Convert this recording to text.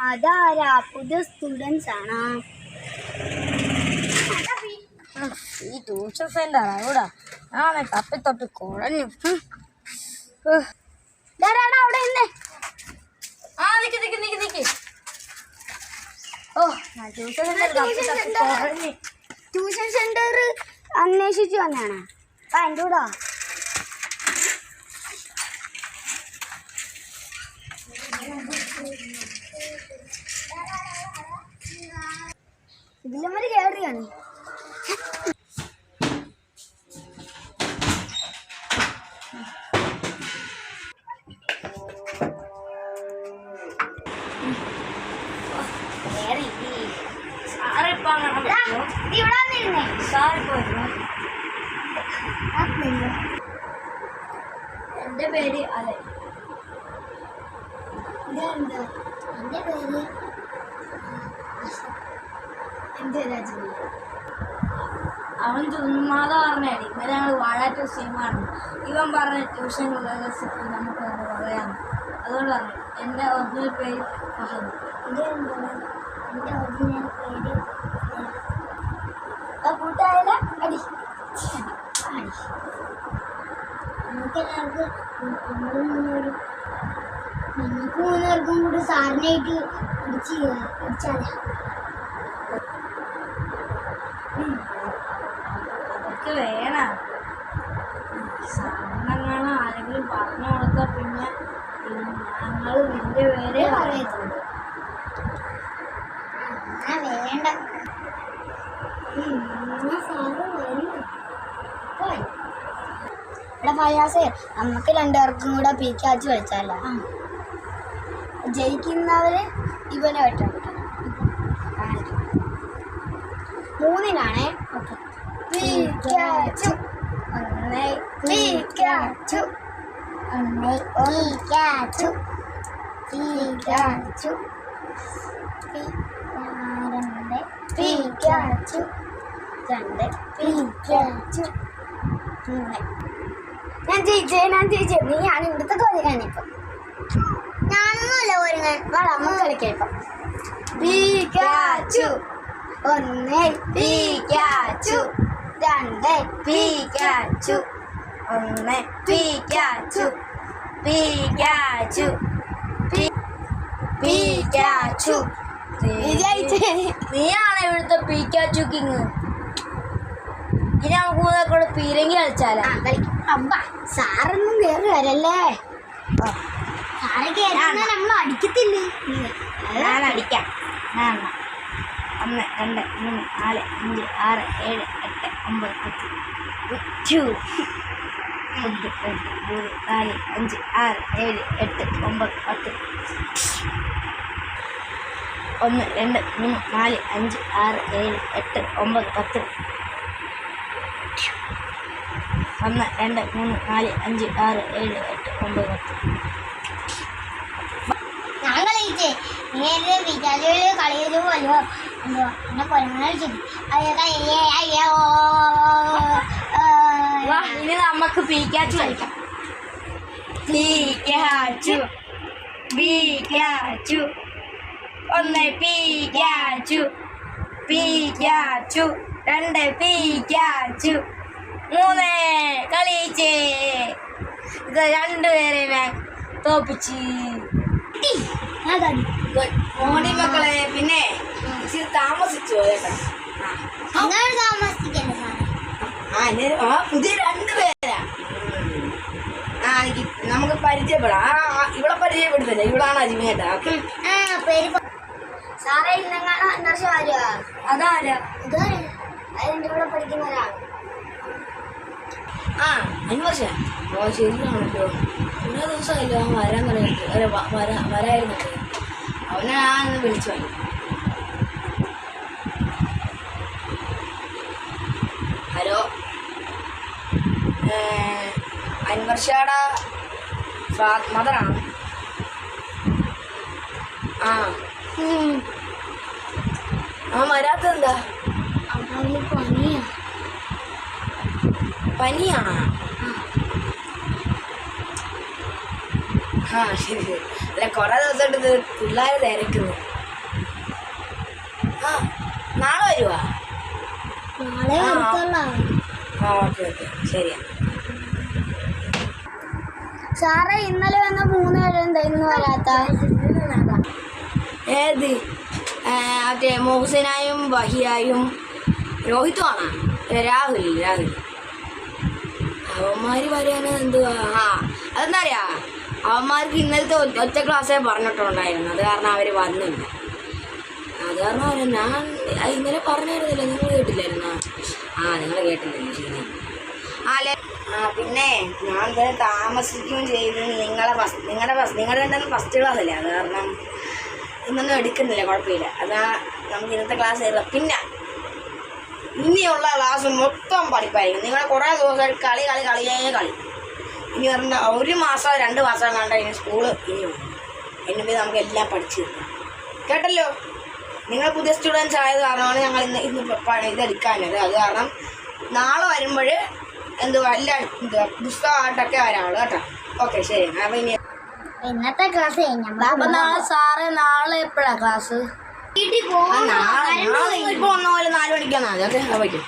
അതാരാ? പുതിയ സ്റ്റുഡൻസ് ആണോ? ഈ ട്യൂഷൻ സെന്റർ അവിടെ ആണെ തപ്പി തപ്പി കുഴഞ്ഞു. അവിടെ ഇന്നേ ട്യൂഷൻ സെന്റർ അന്വേഷിച്ചു വന്നാണ്. എൻ്റെ കൂടാ ഇതിലമ്മര് കയറിയാണ്. എന്റെ പേര് അതെ. എന്റെ പേര് എന്റെ രാജ്യം. അവൻ ചുമ്മാതെ പറഞ്ഞാണ് ഇന്നലെ ഞങ്ങൾ വാഴാറ്റ സിനിമയാണ്. ഇവൻ പറഞ്ഞ ട്യൂഷൻ നമുക്ക് പറയാം. അതുകൊണ്ട് പറഞ്ഞു എൻ്റെ ഒറിജിനൽ പേര് ഫഹദ്. എൻ്റെ ഒറിജിനൽ പേര് കൂട്ടായാല അടി അടി. നമുക്ക് മൂന്നുപേർക്കും കൂടി സാറിനായിട്ട് അടിച്ചാലേ. അതൊക്കെ വേണം. സാറിനെങ്ങാനും ആരെങ്കിലും പറഞ്ഞു കൊടുത്താൽ പിന്നെ ഞങ്ങൾ നിന്റെ പേരെ പറയത്തുള്ളൂ. വേണ്ട ഇവിടെ പയാസേ നമുക്ക് രണ്ടുപേർക്കും കൂടെ പീക്കാച്ച് കളിച്ചാലോ. ജയിക്കുന്നവര് ഇവനെ വെട്ടാൻ മൂന്നിനാണേ. പീക്കാച്ചു ഒന്ന് പീക്കാച്ചു ഒന്ന് പീക്കാച്ചു പീക്കാച്ചു രണ്ട് പീക്കാച്ചു രണ്ട് പീക്കാച്ചു മൂന്ന്. ഞാൻ ജയിച്ചേ. നീയാണ് ഇവിടുത്തെ ഒരുങ്ങാനിപ്പം. ഞാനൊന്നുമല്ല ഒരുങ്ങാൻ. നമുക്ക് കളിക്കാം ഇപ്പം. പീക്കാച്ചു ഒന്ന് പീക്കാച്ചു രണ്ട് പീക്കാച്ചു ഒന്ന് പീക്കാച്ചു പീക്കാച്ചു പീക്കാച്ചു. നീയാണ് ഇവിടുത്തെ പീക്കാച്ചു കിങ്. ഇനി നമുക്ക് മൂന്നേക്കൂടെ പീരങ്കി കളിച്ചാലോ? സാറൊന്നും കയറി വരല്ലേ. സാറ് കയറാൻ നമ്മൾ അടിക്കത്തില്ലേ? ഞാൻ അടിക്കാം. ഞാൻ 1 2 3 4 5 6 7 8 9 10 1 2 1 2 3 4 5 6 7 8 9 10 1 2 3 4 5 6 7 8 9 10 1 2 3 4 5 6 7 8 9 10. ഞാൻ കളിച്ചേ. നീ വിചാരിച്ച കളിയുമല്ലോ. എന്തോ എന്നെ കൊല്ലം ഇനി നമുക്ക് പീക്കാച്ചു കളിക്കാം. പീക്കാച്ചു പീക്കാച്ചു ഒന്ന് പീക്കാച്ചു പീക്കാച്ചു രണ്ട് പീക്കാച്ചു മൂന്ന്. കളിച്ചേ. ഇത് രണ്ടുപേരെ ഞാൻ തോപ്പിച്ച്. മോടി മക്കളെ പിന്നെ ഇച്ചിരി താമസിച്ചു കേട്ടോ. പുതിയ 2 പേരാ. നമുക്ക് പരിചയപ്പെടാം. ഇവിടെ പരിചയപ്പെടുത്തില്ല. ഇവിടാണ് അജിമേട്ട. സാറേ ഇന്നങ്ങാണ് അതാരാ? അതിൻ്റെ കൂടെ പഠിക്കുന്ന ഒരാൾ. അൻവർഷ. ശരിയാണല്ലോ. കുറേ ദിവസമായില്ലോ അവൻ വരാൻ തുടങ്ങിയിട്ട്. വരായിരുന്നു. അവനെ ഞാനൊന്ന് വിളിച്ചു വന്നു. ഹലോ, അൻവർഷയുടെ മദറാണ്. അവൻ വരാത്തെന്താ? പനിയാണോ? ആ ശരി ശരി. അല്ല കുറെ ദിവസമായിട്ട് ഇത് പിള്ളേർ തിരക്കുന്നു. ആ നാളെ വരുവാ? നാളെ അടുത്തുള്ള ആ ഓക്കെ ഓക്കെ ശരിയാ. സാറേ ഇന്നലെ വന്ന 3 പേര് എന്തായിരുന്നു വരാത്ത? ഏത് മറ്റേ മോഹസിനായും ബഹിയായും രോഹിത്തുമാണോ? രാഹുൽ അവന്മാർ വരാന് എന്തുവാ? ആ അതെന്താ അറിയാ, അവന്മാർക്ക് ഇന്നലത്തെ ഒറ്റ ക്ലാസ്സേ പറഞ്ഞിട്ടുണ്ടായിരുന്നു. അത് കാരണം അവർ വന്നില്ല. അത് കാരണം അവർ ഞാൻ ഇന്നലെ പറഞ്ഞിരുന്നില്ല. നിങ്ങൾ കേട്ടില്ലായിരുന്നോ? ആ നിങ്ങൾ കേട്ടില്ലല്ലോ. ശരി. പിന്നെ ഞാൻ ഇന്നലെ താമസിക്കുകയും ചെയ്ത് നിങ്ങളുടെ എന്തായാലും ഫസ്റ്റ് ക്ലാസ് അല്ലേ. അത് കാരണം ഇന്നൊന്നും എടുക്കുന്നില്ല. കുഴപ്പമില്ല. അതാ നമുക്ക് ഇന്നത്തെ ക്ലാസ് ചെയ്ത. പിന്നെ ഇനിയുള്ള ക്ലാസ് മൊത്തം പഠിപ്പായിരിക്കും. നിങ്ങൾ കുറേ ദിവസമായിട്ട് കളി. ഇനി പറഞ്ഞ 1 മാസം 2 മാസം കണ്ട ഇനി സ്കൂള് ഇനിയും എന്നെ നമുക്ക് എല്ലാം പഠിച്ചു കിട്ടും. കേട്ടല്ലോ? നിങ്ങൾ പുതിയ സ്റ്റുഡൻസ് ആയത് കാരണമാണ് ഞങ്ങൾ ഇന്ന് ഇതെടുക്കാനത്. അത് കാരണം നാളെ വരുമ്പോൾ പുസ്തകമായിട്ടൊക്കെ വരാളൂ കേട്ടോ. ഓക്കെ ശരി. അപ്പം ഇനി ഇന്നത്തെ ക്ലാസ് അപ്പം നാളെ എപ്പോഴാ ക്ലാസ്? നാളെ ഇപ്പോൾ 1 പോലെ 4 മണിക്കാണ്. അതൊക്കെ വയ്ക്കും.